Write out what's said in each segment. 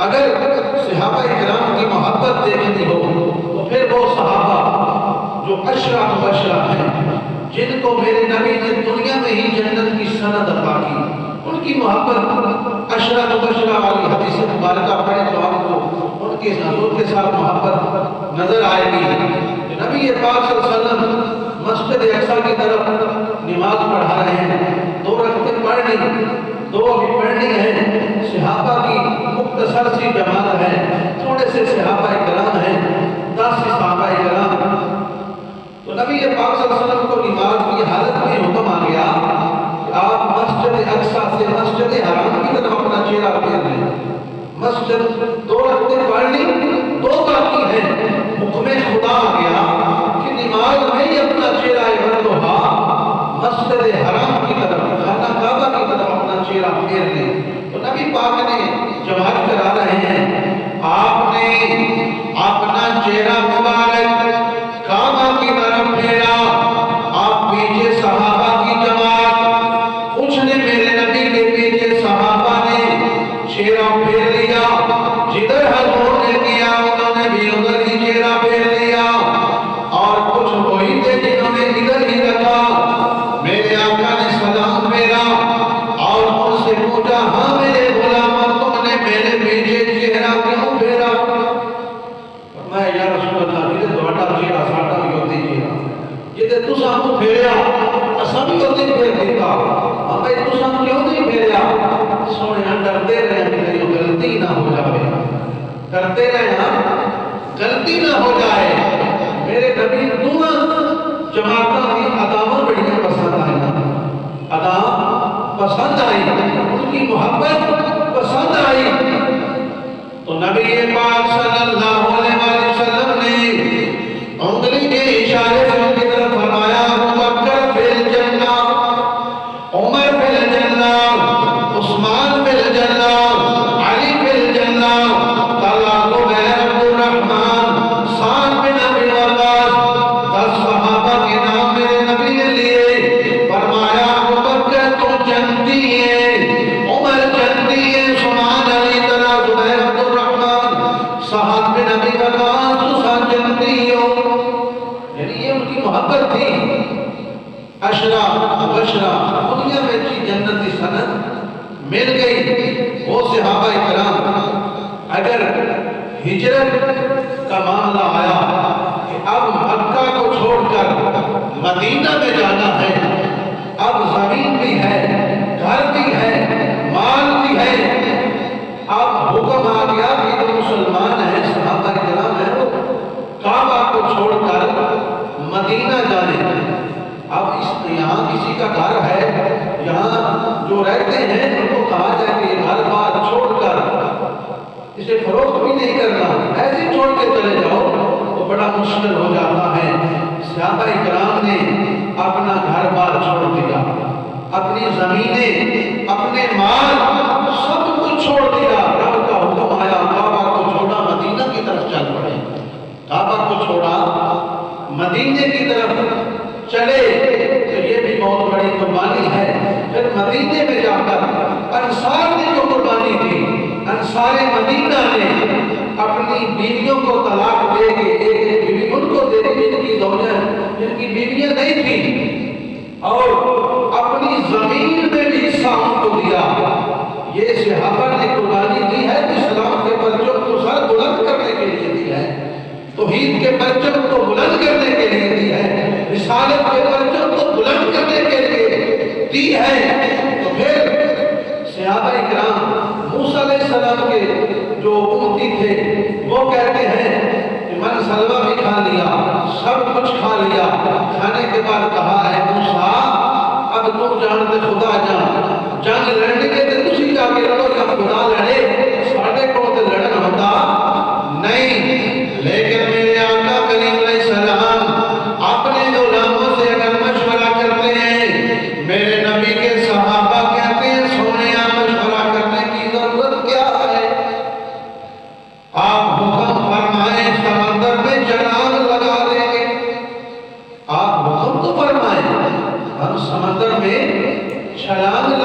اگر صحابہ کرام کی محبت دیکھنی ہو تو پھر وہ صحابہ جو عشرہ مبشرہ ہیں، جن کو میرے نبی نے دنیا میں ہی جنت کی سند عطا کی، ان کی محبت عشرہ مبشرہ والی حدیث مبارکہ پڑھیں تو آپ کو ان کے حضور کے ساتھ محبت نظر آئے گی۔ نبی پاک صلی اللہ علیہ وسلم مسجد اقصیٰ کی طرف نماز پڑھا رہے ہیں، 2 رکعتیں پڑھ لی، 2 ابھی پڑھنی ہیں۔ صحابہ کی مختصر سی جماعت ہے، تھوڑے سے صحابہ کرام ہیں، 10 صحابہ کرام۔ تو نبی پاک صلی اللہ علیہ وسلم کو نماز کی حالت میں حکم آ گیا کہ آپ مسجد اقصیٰ سے مسجد حرام کی طرف اپنا چہرہ پھیر لیں۔ مسجد 2 رکعتیں پڑھ لی، 2 باقی ہیں، حکم خدا آ گیا کہ نماز میں ہی اپنا چہرہ بردوہا مسجد حرام کی طرف، خانہ کعبہ کی طرف اپنا چہرہ پھیر لیں۔ تو نبی پاک نے جماعت کرا رہے ہیں، آپ نے اپنا چہرہ مبارک کعبہ کی طرف پھیرا، آپ پیچھے صحابہ کی جماعت، کچھ نے میرے نبی کے پیچھے صحابہ نے چہرہ پھیر لیا، جدھر حضور نے کیا انہوں نے بھی ادھر ہی چہرہ پھیر لیا، اور کچھ وہی تھے جنہوں نے ادھر ہی رکھا۔ میرے آقا نے سلام پھیرا اور ان سے پوچھا، ہاں میرے غلام تم نے میرے پیچھے چہرہ کیوں پھیرا؟ میں یا رسول اللہ جیسے دوڑا چہرہ ساٹا بھی ہوتی چہرہ جیسے تو سام کو پھیریا اسا بھی ہوتی پھیر دیتا، ہاں بھائی تو سام کیوں نہیں پھیریا؟ سونے ہاں ڈرتے رہے ہیں کہ غلطی نہ ہو جائے، ڈرتے رہے ہیں غلطی نہ ہو جائے۔ میرے نبی دونوں جماعتوں کی اداواں بڑی پسند آئی، اداواں پسند آئی، ان کی محبت پسند آئی۔ تو نبی پاک صلی اللہ علیہ وسلم نے انگلی کے اشارے سے ان کی طرف فرمایا، ابوبکر فی الجنہ، عمر فی الجنہ، عثمان فی الجنہ، علی فی الجنہ، طلحہ زبیر عبد الرحمن، سعد بن ابی وقاص، 10 صحابہ کے نام میرے نبی نے لیے، فرمایا ابوبکر تو جنتی ہے، عمر جنتی ہے، عثمان علی طلحہ زبیر عبد الرحمن، سعد بن ابی وقاص تو سب جنتی ہو۔ یعنی یہ ان کی محبت تھی۔ عشرہ مبشرہ دنیا میں کی جنت کی سند مل گئی۔ وہ صحابہ کرام اگر ہجرت کا معاملہ آیا کہ اب مکہ کو چھوڑ کر مدینہ میں جانا ہے، اب زمین بھی ہے، گھر بھی ہے، مال بھی ہے، اب حکم آ گیا کہ جو مسلمان ہیں صحابہ کرام ہیں وہ کعبہ کو چھوڑ کر مدینہ جانے۔ اب یہاں کسی کا گھر ہے، یہاں جو رہتے ہیں ان کو کہا جائے کہ یہ گھر بار چھوڑ کر اسے فروخت بھی نہیں کرنا، ایسے چھوڑ کے چلے جاؤ تو بڑا مشکل ہو جاتا ہے۔ صحابہ کرام نے اپنا گھر بار چھوڑ دیا، اپنی زمینیں، اپنے مال سب کچھ چھوڑ دیا۔ رب کا حکم آیا کعبہ کو چھوڑا مدینہ کی طرف چل پڑے، کعبہ کو چھوڑا مدینہ کی طرف چلے، تو یہ بھی بہت بڑی قربانی ہے۔ پھر مدینہ میں جا کر انصار نے جو قربانی دی، انصار مدینہ نے اپنی بیویوں کو طلاق دے کے ایک بیوی ان کو دے دی جن کی زوجہ جن کی بیویاں نہیں تھیں، اور اپنی زمین میں بھی حصہ ان کو دیا۔ یہ صحابہ نے قربانی دی ہے، اسلام کے پرچم کو سر بلند کرنے کے لیے دی ہے، توحید کے پرچم کو بلند کرنے کے لیے دی ہے، رسالت کے پرچم کو بلند کرنے کے لیے دی ہے۔ تو پھر صحابہ کرام موسیٰ علیہ السلام کے جو امتی تھے وہ کہتے ہیں کہ من سلوہ بھی کھا لیا، سب کچھ کھا لیا، کھانے کے بعد کہا ہے موسیٰ اب تم جانتے خدا جان، جنگ لڑنے کے تو تسی جا کے لڑو یا خدا لڑے، ساڑھے کو تو لڑنا ہوتا نہیں۔ لیکن میرے آقا کریم علیہ السلام اپنے غلاموں سے اگر مشورہ کرتے ہیں، میرے نبی کے صحابہ کہتے ہیں سونے مشورہ کرنے کی ضرورت کیا ہے؟ آپ حکم فرمائیں سمندر میں چھلانگ لگا دیں گے، آپ حکم تو فرمائیں ہم سمندر میں چھلانگ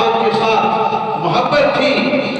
صاحب کے ساتھ محبت تھی،